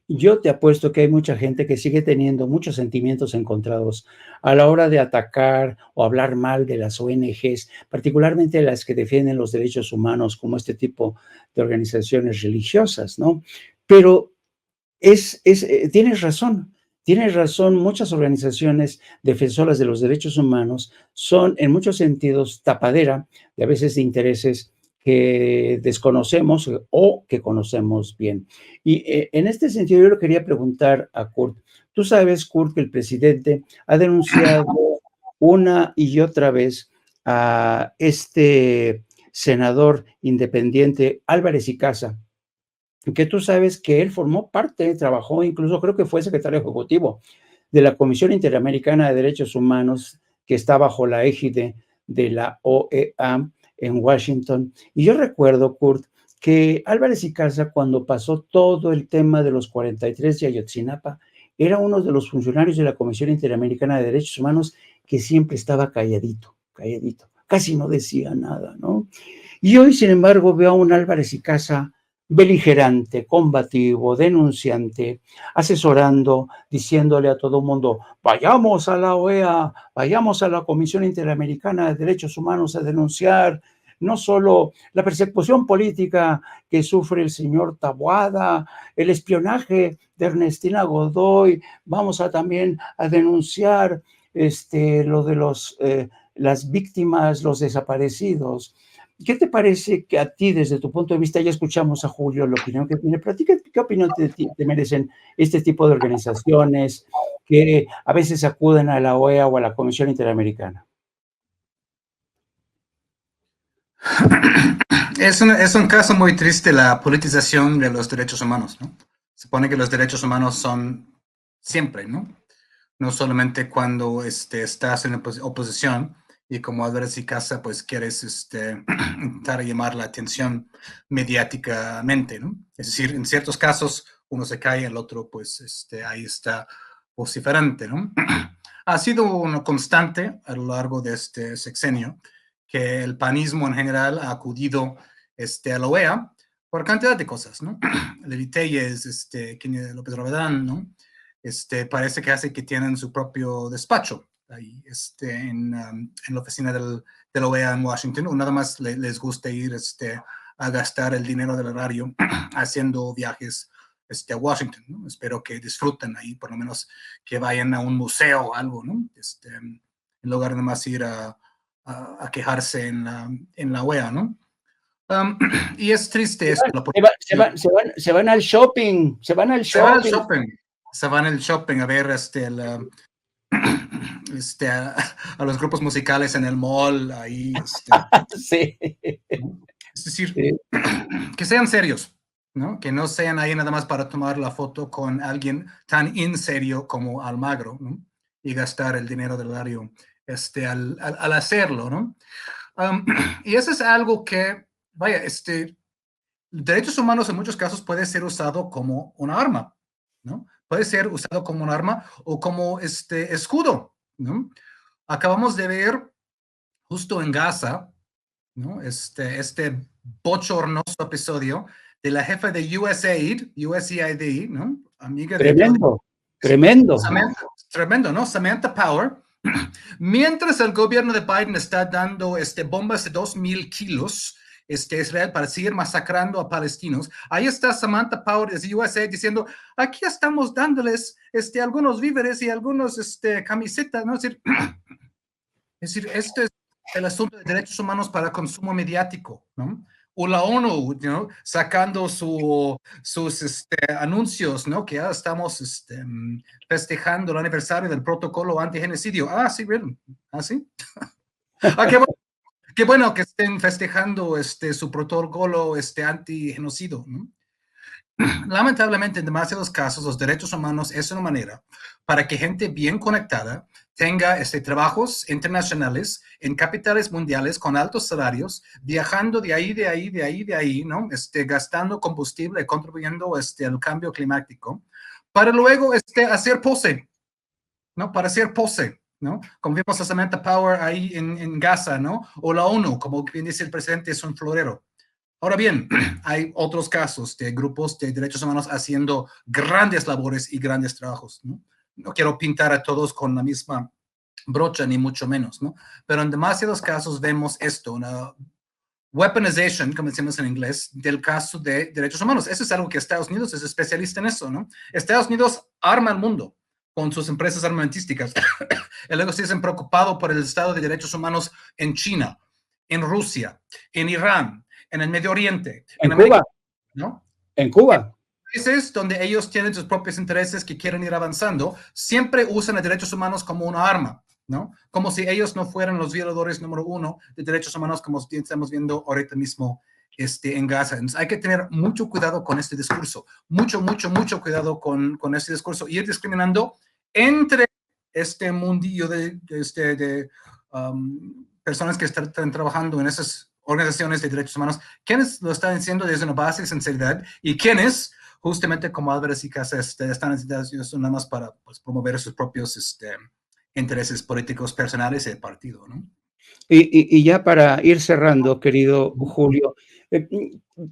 yo te apuesto que hay mucha gente que sigue teniendo muchos sentimientos encontrados a la hora de atacar o hablar mal de las ONGs, particularmente las que defienden los derechos humanos, como este tipo de organizaciones religiosas, ¿no? Pero tienes razón, muchas organizaciones defensoras de los derechos humanos son en muchos sentidos tapadera de a veces de intereses que desconocemos o que conocemos bien. Y en este sentido yo le quería preguntar a Kurt, Tú sabes, Kurt, que el presidente ha denunciado una y otra vez a este senador independiente Álvarez y Casa, que tú sabes que él formó parte, trabajó, incluso creo que fue secretario ejecutivo de la Comisión Interamericana de Derechos Humanos, que está bajo la égide de la OEA en Washington. Y yo recuerdo, Kurt, que Álvarez y Casa, cuando pasó todo el tema de los 43 de Ayotzinapa, era uno de los funcionarios de la Comisión Interamericana de Derechos Humanos que siempre estaba calladito, casi no decía nada, ¿no? Y hoy, sin embargo, veo a un Álvarez y Casa beligerante, combativo, denunciante, asesorando, diciéndole a todo el mundo, vayamos a la OEA, vayamos a la Comisión Interamericana de Derechos Humanos a denunciar no solo la persecución política que sufre el señor Taboada, el espionaje de Ernestina Godoy, vamos también a denunciar lo de las víctimas, los desaparecidos. ¿Qué te parece que a ti, desde tu punto de vista, ya escuchamos a Julio la opinión que tiene, pero a ti, ¿qué opinión te merecen este tipo de organizaciones que a veces acuden a la OEA o a la Comisión Interamericana? Es un caso muy triste la politización de los derechos humanos, ¿no? Se supone que los derechos humanos son siempre, ¿no? No solamente cuando estás en oposición y como Álvarez y Casa, pues quieres intentar llamar la atención mediáticamente, ¿no? Es decir, en ciertos casos uno se cae, el otro pues ahí está vociferante, ¿no? Ha sido una constante a lo largo de este sexenio que el panismo en general ha acudido a la OEA por cantidad de cosas, ¿no? Levi Telles, López Rabadán, ¿no? Parece que hace que tienen su propio despacho ahí, en la oficina de la OEA en Washington, o nada más les gusta ir a gastar el dinero del erario haciendo viajes a Washington, ¿no? Espero que disfruten ahí, por lo menos que vayan a un museo o algo, ¿no? En lugar de más ir a quejarse en la OEA, ¿no? Y es triste esto. Se van al shopping, se van al shopping a ver a los grupos musicales en el mall, ahí. Sí. Es decir, que sean serios, ¿no? Que no sean ahí nada más para tomar la foto con alguien tan in serio como Almagro, ¿no? Y gastar el dinero del erario al hacerlo, ¿no? Y eso es algo que, vaya, derechos humanos en muchos casos puede ser usado como una arma, ¿no? Puede ser usado como un arma o como escudo, ¿no? Acabamos de ver justo en Gaza, ¿no? Este bochornoso episodio de la jefa de USAID, ¿no? Amiga tremendo, tremendo, ¿no? Samantha Power. Mientras el gobierno de Biden está dando bombas de 2,000 kilos Israel para seguir masacrando a palestinos, ahí está Samantha Power de USA diciendo, aquí estamos dándoles algunos víveres y algunos camisetas, ¿no? Es decir, este es el asunto de derechos humanos para consumo mediático, ¿no? O la ONU, ¿no? Sacando sus anuncios, ¿no? Que ya estamos festejando el aniversario del protocolo antigenocidio. Ah, sí, bien. Ah, sí. Qué bueno que estén festejando su protocolo antigenocidio, ¿no? Lamentablemente, en demasiados casos, los derechos humanos es una manera para que gente bien conectada tenga trabajos internacionales en capitales mundiales con altos salarios, viajando de ahí, ¿no? Gastando combustible, contribuyendo al cambio climático, para luego hacer pose, ¿no? Para hacer pose, ¿no? Como vimos a Samantha Power ahí en Gaza, ¿no? O la ONU, como bien dice el presidente, es un florero. Ahora bien, hay otros casos de grupos de derechos humanos haciendo grandes labores y grandes trabajos, ¿no? No quiero pintar a todos con la misma brocha, ni mucho menos, ¿no? Pero en demasiados casos vemos esto, una weaponization, como decimos en inglés, del caso de derechos humanos. Eso es algo que Estados Unidos es especialista en eso, ¿no? Estados Unidos arma el mundo con sus empresas armamentísticas. Y luego se dicen preocupado por el estado de derechos humanos en China, en Rusia, en Irán, en el Medio Oriente, en Cuba, ¿no? En Cuba. países donde ellos tienen sus propios intereses que quieren ir avanzando, siempre usan los derechos humanos como una arma, ¿no? Como si ellos no fueran los violadores número uno de derechos humanos, como estamos viendo ahorita mismo en Gaza. Entonces, hay que tener mucho cuidado con este discurso, mucho cuidado con este discurso, ir discriminando entre este mundillo de personas que están trabajando en esas organizaciones de derechos humanos, quienes lo están diciendo desde una base de sinceridad y quienes, justamente como Álvarez y Casas, están haciendo nada más para pues, promover sus propios intereses políticos personales del partido, ¿no? Y ya para ir cerrando, querido Julio,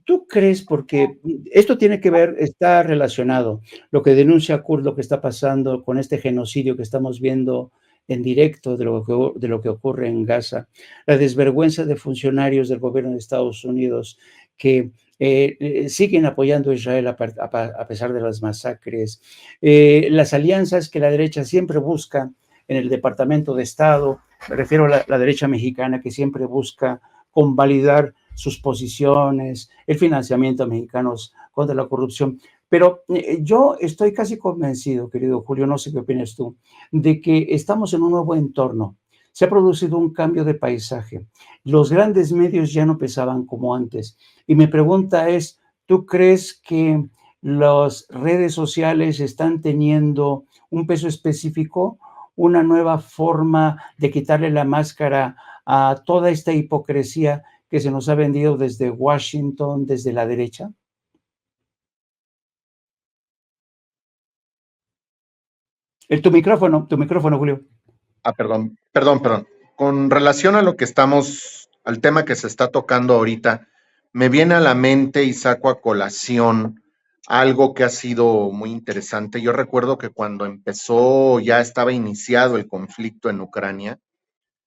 ¿tú crees, porque esto tiene que ver, está relacionado, lo que denuncia Kurt, lo que está pasando con este genocidio que estamos viendo en directo de lo que ocurre en Gaza, la desvergüenza de funcionarios del gobierno de Estados Unidos que siguen apoyando a Israel a pesar de las masacres, las alianzas que la derecha siempre busca en el Departamento de Estado, me refiero a la derecha mexicana que siempre busca convalidar sus posiciones, el financiamiento a mexicanos contra la corrupción. Pero yo estoy casi convencido, querido Julio, no sé qué opinas tú, de que estamos en un nuevo entorno. Se ha producido un cambio de paisaje. Los grandes medios ya no pesaban como antes. Y mi pregunta es, ¿tú crees que las redes sociales están teniendo un peso específico, una nueva forma de quitarle la máscara a toda esta hipocresía que se nos ha vendido desde Washington, desde la derecha? Tu micrófono, Julio. Perdón. Con relación a lo que estamos, al tema que se está tocando ahorita, me viene a la mente y saco a colación algo que ha sido muy interesante. Yo recuerdo que cuando empezó, ya estaba iniciado el conflicto en Ucrania,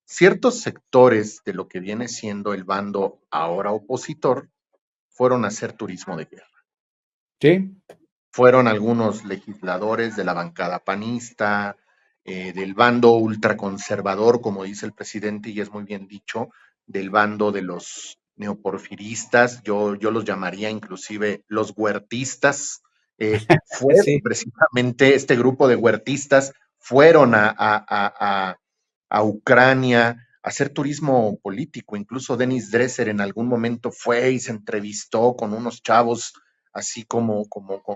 ciertos sectores de lo que viene siendo el bando ahora opositor fueron a hacer turismo de guerra. Sí. Fueron algunos legisladores de la bancada panista, del bando ultraconservador, como dice el presidente, y es muy bien dicho, del bando de los neoporfiristas, yo los llamaría inclusive los huertistas. Fueron Sí. precisamente este grupo de huertistas, fueron a Ucrania a hacer turismo político. Incluso Denis Dresser en algún momento fue y se entrevistó con unos chavos así como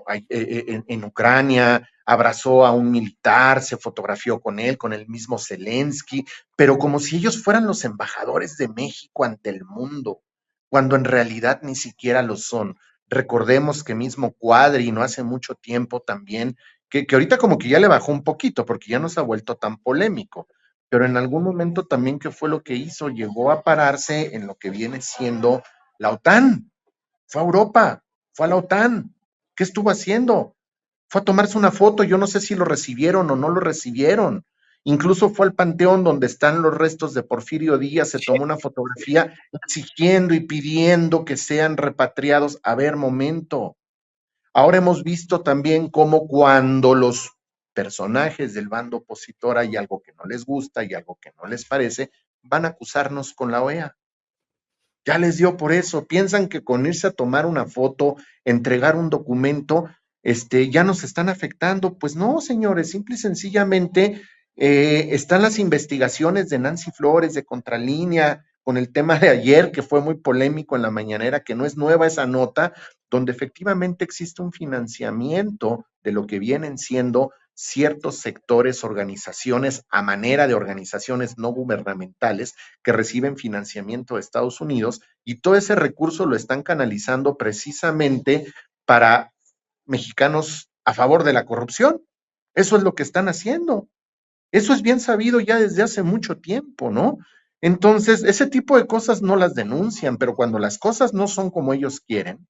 en Ucrania, abrazó a un militar, se fotografió con él, con el mismo Zelensky, pero como si ellos fueran los embajadores de México ante el mundo, cuando en realidad ni siquiera lo son. Recordemos que mismo Cuadri no hace mucho tiempo también, que ahorita como que ya le bajó un poquito, porque ya no se ha vuelto tan polémico, pero en algún momento también, ¿qué fue lo que hizo? Llegó a pararse en lo que viene siendo la OTAN, fue a Europa, fue a la OTAN. ¿Qué estuvo haciendo? Fue a tomarse una foto, yo no sé si lo recibieron o no lo recibieron. Incluso fue al panteón donde están los restos de Porfirio Díaz, se tomó una fotografía exigiendo y pidiendo que sean repatriados. A ver, momento. Ahora hemos visto también cómo cuando los personajes del bando opositor hay algo que no les gusta y algo que no les parece, van a acusarnos con la OEA. Ya les dio por eso. Piensan que con irse a tomar una foto, entregar un documento, ya nos están afectando. Pues no, señores, simple y sencillamente están las investigaciones de Nancy Flores, de Contralínea, con el tema de ayer, que fue muy polémico en la mañanera, que no es nueva esa nota, donde efectivamente existe un financiamiento de lo que vienen siendo ciertos sectores, organizaciones, a manera de organizaciones no gubernamentales que reciben financiamiento de Estados Unidos, y todo ese recurso lo están canalizando precisamente para mexicanos a favor de la corrupción. Eso es lo que están haciendo. Eso es bien sabido ya desde hace mucho tiempo, ¿no? Entonces, ese tipo de cosas no las denuncian, pero cuando las cosas no son como ellos quieren,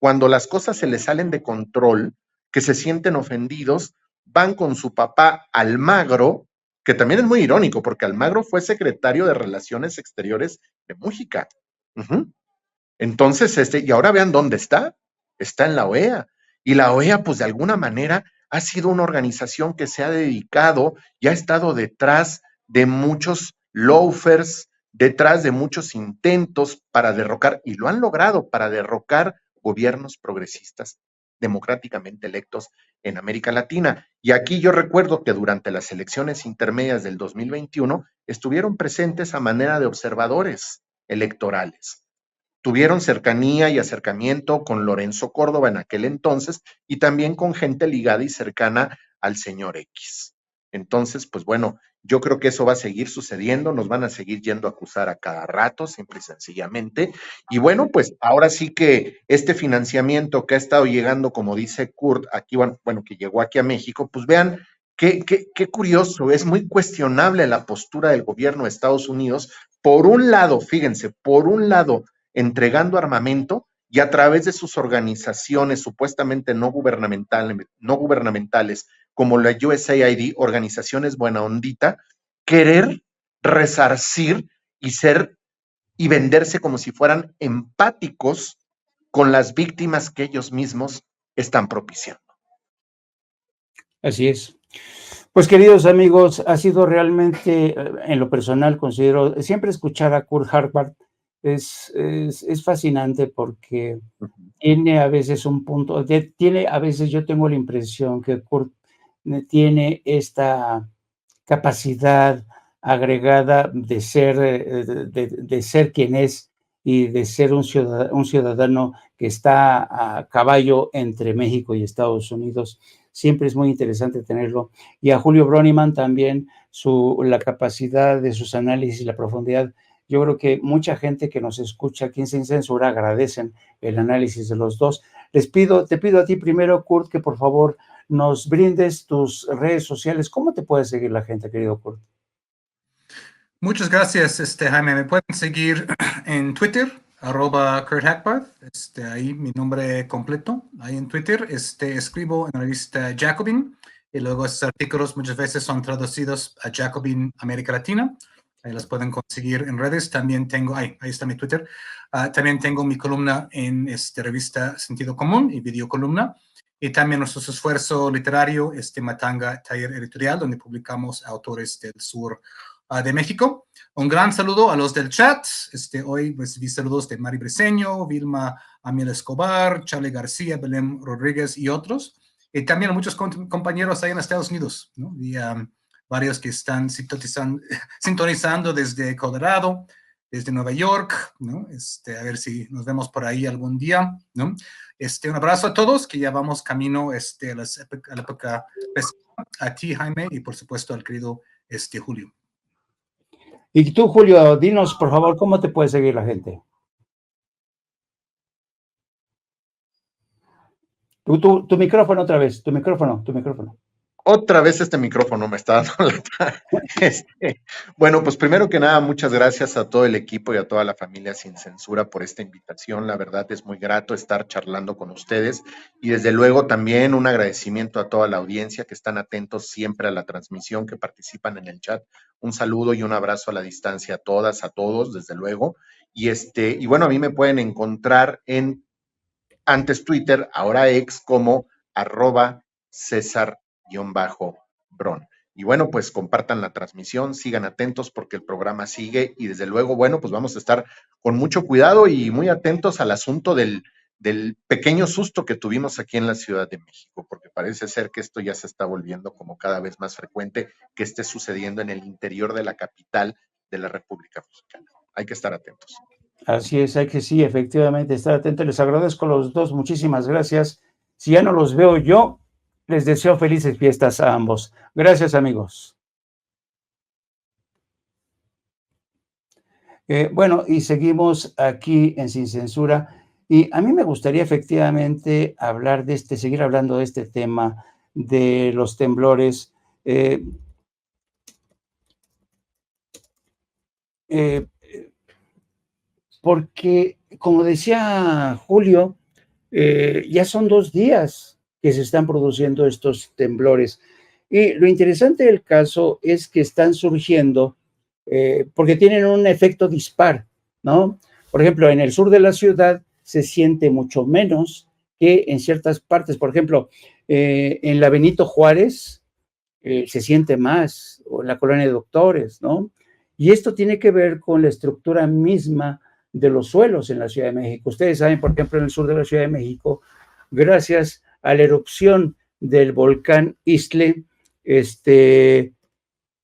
cuando las cosas se les salen de control, que se sienten ofendidos, van con su papá Almagro, que también es muy irónico, porque Almagro fue secretario de Relaciones Exteriores de Mújica. Entonces, y ahora vean dónde está en la OEA. Y la OEA, pues de alguna manera, ha sido una organización que se ha dedicado y ha estado detrás de muchos loafers, detrás de muchos intentos para derrocar, y lo han logrado, para derrocar gobiernos progresistas democráticamente electos en América Latina. Y aquí yo recuerdo que durante las elecciones intermedias del 2021 estuvieron presentes a manera de observadores electorales. Tuvieron cercanía y acercamiento con Lorenzo Córdoba en aquel entonces y también con gente ligada y cercana al señor X. Entonces, pues bueno, yo creo que eso va a seguir sucediendo, nos van a seguir yendo a acusar a cada rato, simple y sencillamente. Y bueno, pues ahora sí que este financiamiento que ha estado llegando, como dice Kurt, aquí, bueno, que llegó aquí a México, pues vean qué curioso, es muy cuestionable la postura del gobierno de Estados Unidos. Por un lado, fíjense, por un lado, entregando armamento y a través de sus organizaciones supuestamente no gubernamentales como la USAID, organizaciones buena ondita, querer resarcir y venderse como si fueran empáticos con las víctimas que ellos mismos están propiciando. Así es. Pues queridos amigos, ha sido realmente, en lo personal, considero, siempre escuchar a Kurt Hartbart es fascinante porque tiene a veces un punto, tiene a veces yo tengo la impresión que Kurt tiene esta capacidad agregada de ser quien es y de ser un ciudadano que está a caballo entre México y Estados Unidos. Siempre es muy interesante tenerlo. Y a Julio Broniman también, la capacidad de sus análisis y la profundidad. Yo creo que mucha gente que nos escucha aquí en Sin Censura agradecen el análisis de los dos. Te pido a ti primero, Kurt, que por favor nos brindes tus redes sociales. ¿Cómo te puede seguir la gente, querido Kurt? Muchas gracias, Jaime. Me pueden seguir en Twitter, @KurtHackbarth. Ahí mi nombre completo. Ahí en Twitter escribo en la revista Jacobin y luego esos artículos muchas veces son traducidos a Jacobin América Latina. Ahí los pueden conseguir en redes. También tengo, ahí está mi Twitter. También tengo mi columna en revista Sentido Común y videocolumna. Y también nuestro esfuerzo literario, Matanga Taller Editorial, donde publicamos autores del sur de México. Un gran saludo a los del chat. Hoy recibí saludos de Mari Briceño, Vilma Amiel Escobar, Charlie García, Belén Rodríguez y otros. Y también a muchos compañeros ahí en Estados Unidos, ¿no? Y varios que están sintonizando desde Colorado, desde Nueva York, ¿no? A ver si nos vemos por ahí algún día, ¿no? Un abrazo a todos, que ya vamos camino a la época a ti, Jaime, y por supuesto al querido Julio. Y tú, Julio, dinos, por favor, ¿cómo te puede seguir la gente? Tu micrófono otra vez, tu micrófono. Otra vez este micrófono me está dando la... Bueno, pues primero que nada, muchas gracias a todo el equipo y a toda la familia Sin Censura por esta invitación. La verdad es muy grato estar charlando con ustedes y desde luego también un agradecimiento a toda la audiencia que están atentos siempre a la transmisión, que participan en el chat. Un saludo y un abrazo a la distancia a todas, a todos, desde luego. Y bueno, a mí me pueden encontrar en antes Twitter, ahora ex, como @César_Bron. Y bueno, pues compartan la transmisión, sigan atentos porque el programa sigue y desde luego, bueno, pues vamos a estar con mucho cuidado y muy atentos al asunto del pequeño susto que tuvimos aquí en la Ciudad de México, porque parece ser que esto ya se está volviendo como cada vez más frecuente que esté sucediendo en el interior de la capital de la República Mexicana. Hay que estar atentos. Así es, hay que sí, efectivamente, estar atentos. Les agradezco a los dos, muchísimas gracias. Si ya no los veo yo, les deseo felices fiestas a ambos. Gracias, amigos. Bueno, y seguimos aquí en Sin Censura. Y a mí me gustaría efectivamente hablar seguir hablando de este tema de los temblores. Porque, como decía Julio, ya son 2 días que se están produciendo estos temblores. Y lo interesante del caso es que están surgiendo porque tienen un efecto dispar, ¿no? Por ejemplo, en el sur de la ciudad se siente mucho menos que en ciertas partes. Por ejemplo, en la Benito Juárez se siente más, o en la colonia de Doctores, ¿no? Y esto tiene que ver con la estructura misma de los suelos en la Ciudad de México. Ustedes saben, por ejemplo, en el sur de la Ciudad de México, gracias a la erupción del volcán Iztle,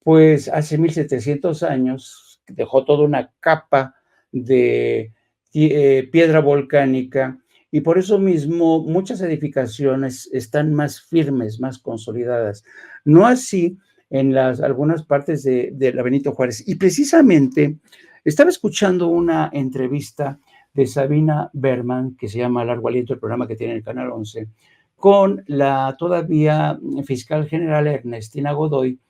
pues hace 1700 años dejó toda una capa de piedra volcánica, y por eso mismo muchas edificaciones están más firmes, más consolidadas. No así en algunas partes de la Benito Juárez. Y precisamente estaba escuchando una entrevista de Sabina Berman, que se llama Largo Aliento, el programa que tiene el Canal 11, con la todavía fiscal general Ernestina Godoy,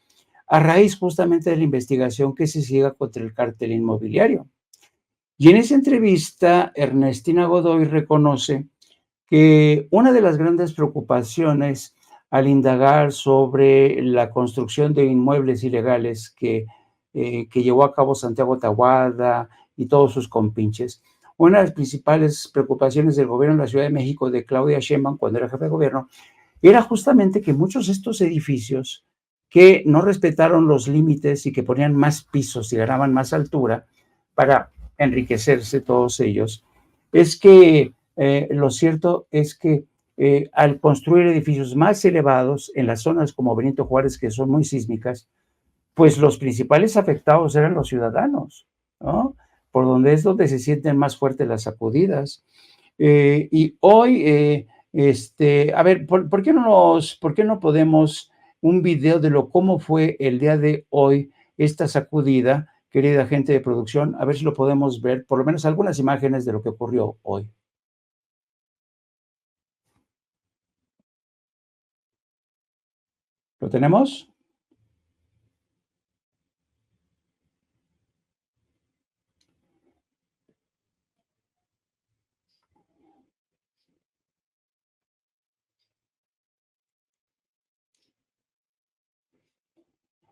a raíz justamente de la investigación que se siga contra el cártel inmobiliario. Y en esa entrevista, Ernestina Godoy reconoce que una de las grandes preocupaciones al indagar sobre la construcción de inmuebles ilegales que llevó a cabo Santiago Taboada y todos sus compinches, una de las principales preocupaciones del gobierno de la Ciudad de México, de Claudia Sheinbaum, cuando era jefe de gobierno, era justamente que muchos de estos edificios que no respetaron los límites y que ponían más pisos y ganaban más altura para enriquecerse todos ellos, es que lo cierto es que al construir edificios más elevados en las zonas como Benito Juárez, que son muy sísmicas, pues los principales afectados eran los ciudadanos, ¿no? Por donde es donde se sienten más fuertes las sacudidas. Y hoy, a ver, ¿por qué no podemos un video de cómo fue el día de hoy esta sacudida, querida gente de producción? A ver si lo podemos ver, por lo menos algunas imágenes de lo que ocurrió hoy. ¿Lo tenemos?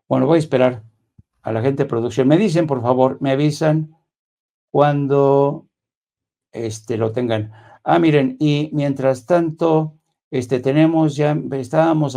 Bueno, voy a esperar a la gente de producción. Me dicen, por favor, me avisan cuando lo tengan. Miren, y mientras tanto, estábamos